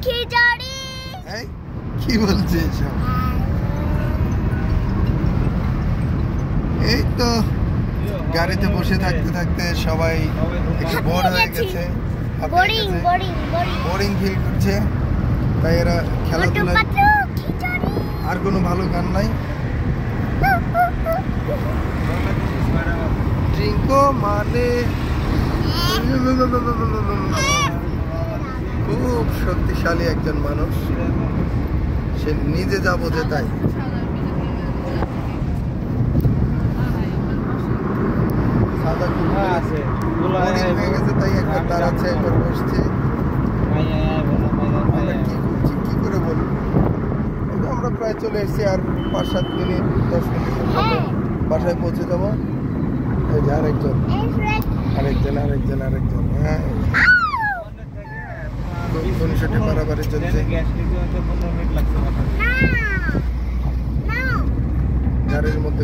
খিচুড়ি এই কি বলছিস এই তো গাড়িতে বসে থাকতে থাকতে সবাই একটু বোর হয়ে গেছে বোরিং ফিল করছে তাই এরা খেলাধুলা আর কোনো ভালো গান নাই ড্রিঙ্কো মানে খুব শক্তিশালী একজন মানুষ সে নিজে যা বোঝে তাই হয়ে গেছে তাই একবার দাঁড়াচ্ছে একবার বসছে কি করে বলবো আমরা প্রায় চলে এসেছি আর 5-7 মিনিট 10 মিনিট বাসায় পৌঁছে যাবো এই যে আরেকজন হ্যাঁ সাথে বাড়াবাড়ি চলছে গাড়ির মধ্যে